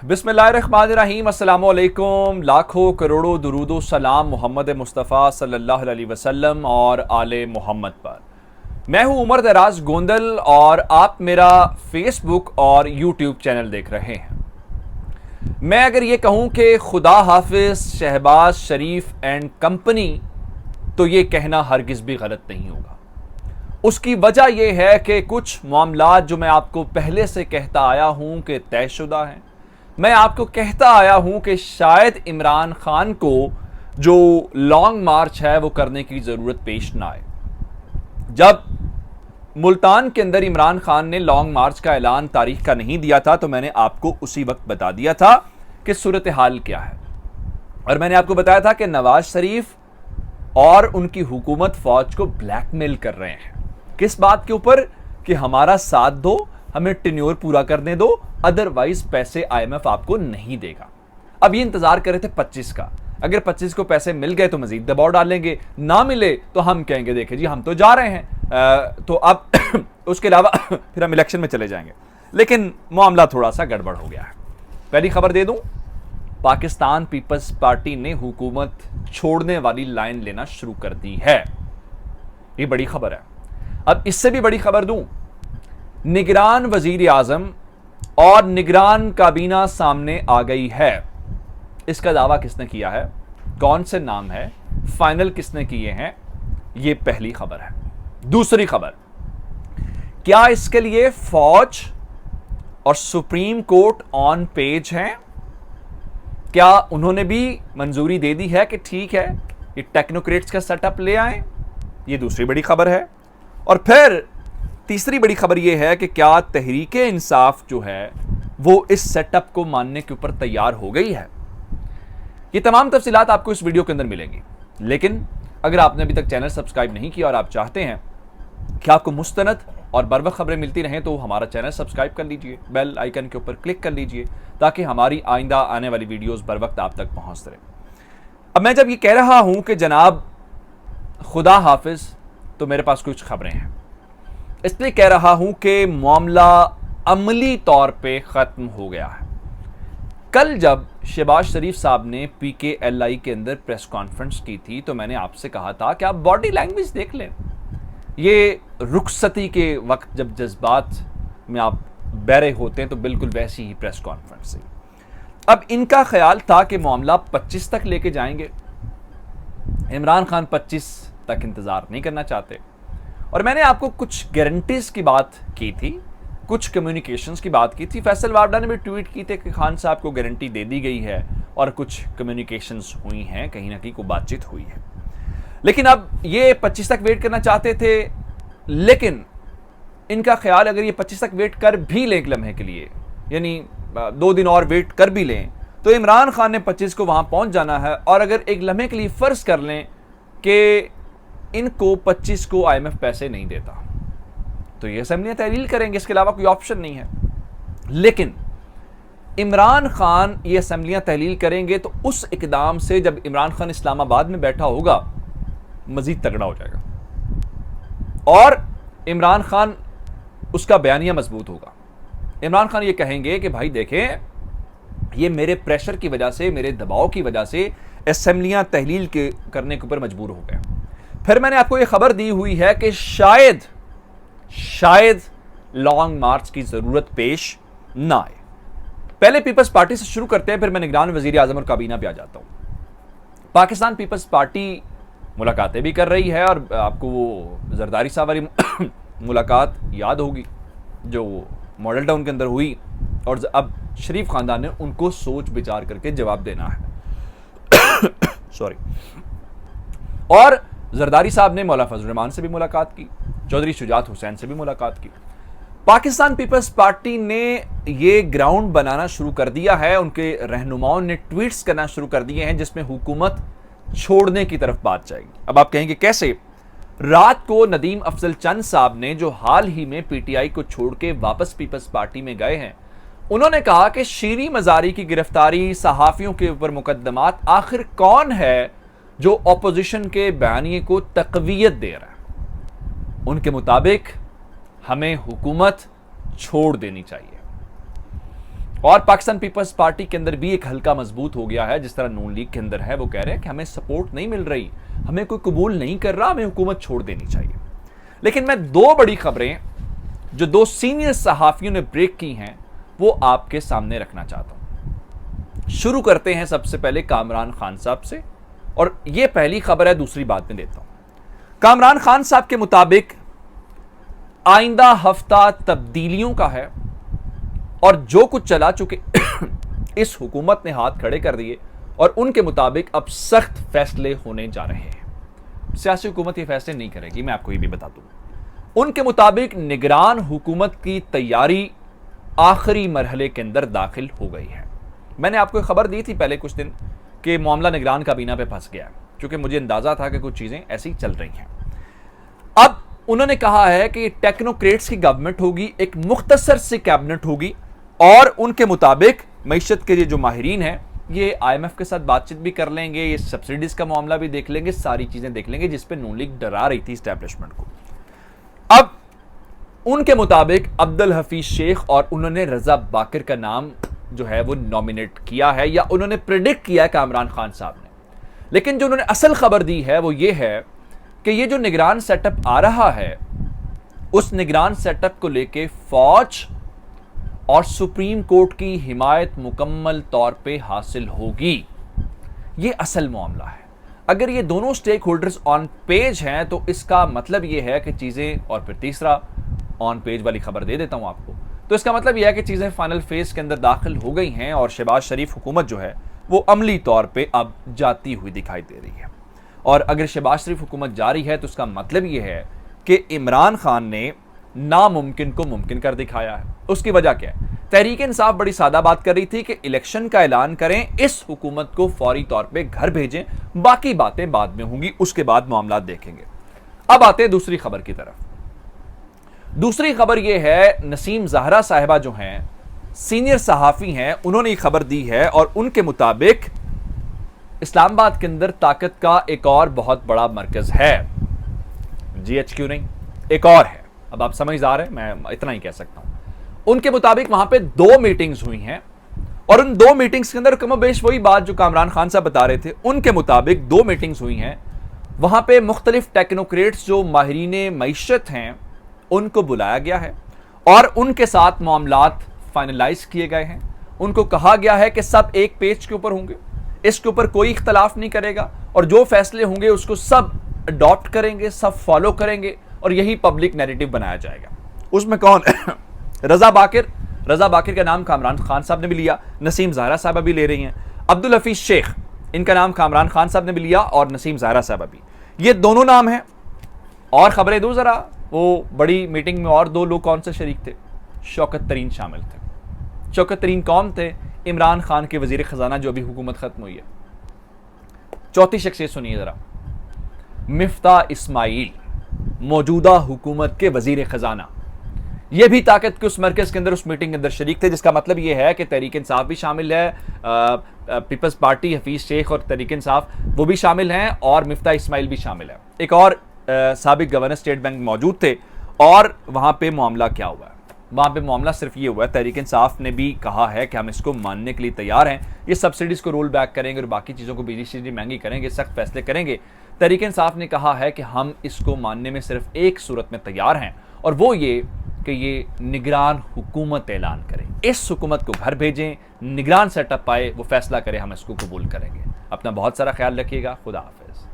बिस्मिल्लाहिर्रहमानिर्रहीम, अस्सलामु अलैकुम। लाखों करोड़ों दुरूदो सलाम मोहम्मद मुस्तफ़ा सल्लल्लाहु अलैहि वसल्लम और आले मोहम्मद पर। मैं हूं उमर दराज गोंदल और आप मेरा फेसबुक और यूट्यूब चैनल देख रहे हैं। मैं अगर ये कहूं कि खुदा हाफिज शहबाज शरीफ एंड कंपनी, तो ये कहना हरगिज़ भी गलत नहीं होगा। उसकी वजह यह है कि कुछ मामलात जो मैं आपको पहले से कहता आया हूं कि तयशुदा हैं। मैं आपको कहता आया हूं कि शायद इमरान खान को जो लॉन्ग मार्च है वो करने की ज़रूरत पेश ना आए। जब मुल्तान के अंदर इमरान खान ने लॉन्ग मार्च का ऐलान तारीख का नहीं दिया था, तो मैंने आपको उसी वक्त बता दिया था कि सूरत हाल क्या है। और मैंने आपको बताया था कि नवाज शरीफ और उनकी हुकूमत फौज को ब्लैकमेल कर रहे हैं। किस बात के ऊपर? कि हमारा साथ दो, हमें टेन्योर पूरा करने दो, अदरवाइज पैसे आईएमएफ आपको नहीं देगा। अब ये इंतजार कर रहे थे 25 का। अगर 25 को पैसे मिल गए तो मजीद दबाव डालेंगे, ना मिले तो हम कहेंगे देखिए जी हम तो जा रहे हैं। तो अब उसके अलावा फिर हम इलेक्शन में चले जाएंगे। लेकिन मामला थोड़ा सा गड़बड़ हो गया है। पहली खबर दे दूं, पाकिस्तान पीपल्स पार्टी ने हुकूमत छोड़ने वाली लाइन लेना शुरू कर दी है। ये बड़ी खबर है। अब इससे भी बड़ी खबर दूं, निगरान वजीर आजम और निगरान काबीना सामने आ गई है। इसका दावा किसने किया है, कौन से नाम है, फाइनल किसने किए हैं, यह पहली खबर है। दूसरी खबर, क्या इसके लिए फौज और सुप्रीम कोर्ट ऑन पेज हैं? क्या उन्होंने भी मंजूरी दे दी है कि ठीक है ये टेक्नोक्रेट्स का सेटअप ले आए? ये दूसरी बड़ी खबर है। और फिर तीसरी बड़ी खबर यह है कि क्या तहरीके इंसाफ जो है वो इस सेटअप को मानने के ऊपर तैयार हो गई है। ये तमाम तफसीलात आपको इस वीडियो के अंदर मिलेंगी। लेकिन अगर आपने अभी तक चैनल सब्सक्राइब नहीं किया और आप चाहते हैं कि आपको मुस्तनद और बर वक्त खबरें मिलती रहें, तो हमारा चैनल सब्सक्राइब कर लीजिए, बेल आइकन के ऊपर क्लिक कर लीजिए, ताकि हमारी आइंदा आने वाली वीडियोस बर वक्त आप तक पहुंचते रहे। अब मैं जब ये कह रहा हूं कि जनाब खुदा हाफिज, तो मेरे पास कुछ खबरें हैं। इसलिए कह रहा हूं कि मामला अमली तौर पे ख़त्म हो गया है। कल जब शहबाज शरीफ साहब ने PKLI के अंदर प्रेस कॉन्फ्रेंस की थी, तो मैंने आपसे कहा था कि आप बॉडी लैंग्वेज देख लें। ये रुखसती के वक्त जब जज्बात में आप बहरे होते हैं, तो बिल्कुल वैसी ही प्रेस कॉन्फ्रेंस थी। अब इनका ख्याल था कि मामला 25 तक लेके जाएंगे। इमरान खान 25 तक इंतज़ार नहीं करना चाहते। और मैंने आपको कुछ गारंटीज की बात की थी, कुछ कम्युनिकेशंस की बात की थी। फैसल वावडा ने भी ट्वीट की थी कि खान साहब को गारंटी दे दी गई है और कुछ कम्युनिकेशंस हुई हैं, कहीं ना कहीं को बातचीत हुई है। लेकिन अब ये 25 तक वेट करना चाहते थे, लेकिन इनका ख्याल अगर ये 25 तक वेट कर भी लें एक लम्हे के लिए, यानी 2 दिन और वेट कर भी लें, तो इमरान खान ने 25 को वहां पहुंच जाना है। और अगर एक लम्हे के लिए फर्ज कर लें कि इनको 25 को IMF पैसे नहीं देता, तो ये असेंबलियां तहलील करेंगे, इसके अलावा कोई ऑप्शन नहीं है। लेकिन इमरान खान ये असेंबलियां तहलील करेंगे तो उस इकदाम से जब इमरान खान इस्लामाबाद में बैठा होगा मजीद तगड़ा हो जाएगा और इमरान खान उसका बयानिया मजबूत होगा। इमरान खान ये कहेंगे कि भाई देखें, ये मेरे प्रेशर की वजह से, मेरे दबाव की वजह से असेंबलियां तहलील करने के ऊपर मजबूर हो गए। फिर मैंने आपको यह खबर दी हुई है कि शायद लॉन्ग मार्च की जरूरत पेश ना आए। पहले पीपल्स पार्टी से शुरू करते हैं, फिर मैं निगरान वजीर आजम और काबीना पे आ जाता हूं। पाकिस्तान पीपल्स पार्टी मुलाकातें भी कर रही है, और आपको वो जरदारी साहब वाली मुलाकात याद होगी जो मॉडल टाउन के अंदर हुई, और अब शरीफ खानदान ने उनको सोच विचार करके जवाब देना है। सॉरी। और जरदारी साहब ने मौला फजल रहमान से भी मुलाकात की, चौधरी शुजात हुसैन से भी मुलाकात की। पाकिस्तान पीपल्स पार्टी ने ये ग्राउंड बनाना शुरू कर दिया है, उनके रहनुमाओं ने ट्वीट्स करना शुरू कर दिए हैं जिसमें हुकूमत छोड़ने की तरफ बात जाएगी। अब आप कहेंगे कैसे? रात को नदीम अफजल चंद साहब ने, जो हाल ही में PTI को छोड़ के वापस पीपल्स पार्टी में गए हैं, उन्होंने कहा कि शीरी मजारी की गिरफ्तारी, सहाफियों के ऊपर मुकदमात, आखिर कौन है जो ऑपोजिशन के बयानिए को तकवीयत दे रहा है। उनके मुताबिक हमें हुकूमत छोड़ देनी चाहिए। और पाकिस्तान पीपल्स पार्टी के अंदर भी एक हल्का मजबूत हो गया है, जिस तरह नून लीग के अंदर है। वो कह रहे हैं कि हमें सपोर्ट नहीं मिल रही, हमें कोई कबूल नहीं कर रहा, हमें हुकूमत छोड़ देनी चाहिए। लेकिन मैं दो बड़ी खबरें जो दो सीनियर सहाफियों ने ब्रेक की हैं वो आपके सामने रखना चाहता हूं। शुरू करते हैं सबसे पहले कामरान खान साहब से, और यह पहली खबर है, दूसरी बात में देता हूं। कामरान खान साहब के मुताबिक आइंदा हफ्ता तब्दीलियों का है और जो कुछ चला चुके इस हुकूमत ने हाथ खड़े कर दिए और उनके मुताबिक अब सख्त फैसले होने जा रहे हैं। सियासी हुकूमत ये फैसले नहीं करेगी, मैं आपको ये भी बता दूं। उनके मुताबिक निगरान हुकूमत की तैयारी आखिरी मरहले के अंदर दाखिल हो गई है। मैंने आपको एक खबर दी थी पहले कुछ दिन कि मामला निगरान काबीना पे फंस गया, क्योंकि मुझे अंदाजा था कि कुछ चीजें ऐसी चल रही हैं। अब उन्होंने कहा है कि टेक्नोक्रेट्स की गवर्नमेंट होगी, एक मुख्तसर सी कैबिनेट होगी, और उनके मुताबिक मईशत के जो माहिरीन हैं ये IMF के साथ बातचीत भी कर लेंगे, ये सब्सिडीज का मामला भी देख लेंगे, सारी चीजें देख लेंगे जिस पे नून लीग डरा रही थी इस्टेब्लिशमेंट को। अब उनके मुताबिक अब्दुल हफीज शेख और उन्होंने रजा बाकर का नाम जो है वो नॉमिनेट किया है, या उन्होंने प्रेडिक्ट किया है कामरान खान साहब ने। लेकिन जो उन्होंने असल खबर दी है वो ये है कि ये जो निगरान सेटअप आ रहा है उस निगरान सेटअप को लेके फौज और सुप्रीम कोर्ट की हिमायत मुकम्मल तौर पे हासिल होगी। ये असल मामला है। अगर ये दोनों स्टेक होल्डर्स ऑन पेज हैं तो इसका मतलब ये है कि चीजें, और फिर तीसरा ऑन पेज वाली खबर दे देता हूं आपको, तो इसका मतलब यह है कि चीजें फाइनल फेज के अंदर दाखिल हो गई हैं और शहबाज शरीफ हुकूमत जो है वो अमली तौर पे अब जाती हुई दिखाई दे रही है। और अगर शहबाज शरीफ हुकूमत जारी है तो उसका मतलब यह है कि इमरान खान ने नामुमकिन को मुमकिन कर दिखाया है। उसकी वजह क्या है? तहरीक इंसाफ बड़ी सादा बात कर रही थी कि इलेक्शन का ऐलान करें, इस हुकूमत को फौरी तौर पे घर भेजें, बाकी बातें बाद में होंगी, उसके बाद मामला देखेंगे। अब आते हैं दूसरी खबर की तरफ। दूसरी खबर यह है, नसीम ज़हरा साहिबा जो हैं, सीनियर सहाफ़ी हैं, उन्होंने ये खबर दी है और उनके मुताबिक इस्लामाबाद के अंदर ताकत का एक और बहुत बड़ा मरकज है। GHQ नहीं, एक और है। अब आप समझदार हैं, मैं इतना ही कह सकता हूं। उनके मुताबिक वहां पे 2 मीटिंग्स हुई हैं और उन 2 मीटिंग्स के अंदर कमोबेश वही बात जो कामरान खान साहब बता रहे थे। उनके मुताबिक 2 मीटिंग्स हुई हैं, वहां पे मुख्तलिफ टेक्नोक्रेट्स जो माहिरीने मईशत हैं उनको बुलाया गया है और उनके साथ मामलात फाइनलाइज किए गए हैं। उनको कहा गया है कि सब एक पेज के ऊपर होंगे, इसके ऊपर कोई इख्तलाफ नहीं करेगा और जो फैसले होंगे उसको सब अडॉप्ट करेंगे, सब फॉलो करेंगे और यही पब्लिक नैरेटिव बनाया जाएगा। उसमें कौन? रजा बाकिर का नाम कामरान खान साहब ने भी लिया, नसीम ज़हरा साहबा भी ले रही हैं, अब्दुल हफीज शेख, इनका नाम कामरान खान साहब ने भी लिया और नसीम ज़हरा साहबा भी। ये दोनों नाम हैं। और खबरें दो जरा, वो बड़ी मीटिंग में और 2 लोग कौन से शरीक थे? शौकत तरीन शामिल थे। शौकत तरीन कौन थे? इमरान खान के वजीर खजाना जो अभी हुकूमत खत्म हुई है। चौथी शख्सियत सुनिए जरा, मिफ्ता इस्माइल, मौजूदा हुकूमत के वजीर खजाना। ये भी ताकत के उस मरकज के अंदर, उस मीटिंग के अंदर शरीक थे, जिसका मतलब ये है कि तहरीक इंसाफ भी शामिल है, पीपल्स पार्टी, हफीज शेख और तहरीक इंसाफ वो भी शामिल हैं और मिफ्ता इस्माइल भी शामिल है। एक और साबिक गवर्नर स्टेट बैंक मौजूद थे। और वहां पे मामला क्या हुआ है? वहां पे मामला सिर्फ ये हुआ है, तहरीक इंसाफ ने भी कहा है कि हम इसको मानने के लिए तैयार हैं, ये सब्सिडीज को रोल बैक करेंगे और बाकी चीज़ों को बिजली महंगी करेंगे, सख्त फैसले करेंगे। तहरीक इंसाफ ने कहा है कि हम इसको मानने में सिर्फ एक सूरत में तैयार हैं और वो ये कि ये निगरान हुकूमत ऐलान करें, इस हुकूमत को घर भेजें, निगरान सेटअप आए, वो फैसला करे, हम इसको कबूल करेंगे। अपना बहुत सारा ख्याल रखिएगा। खुदा हाफिज़।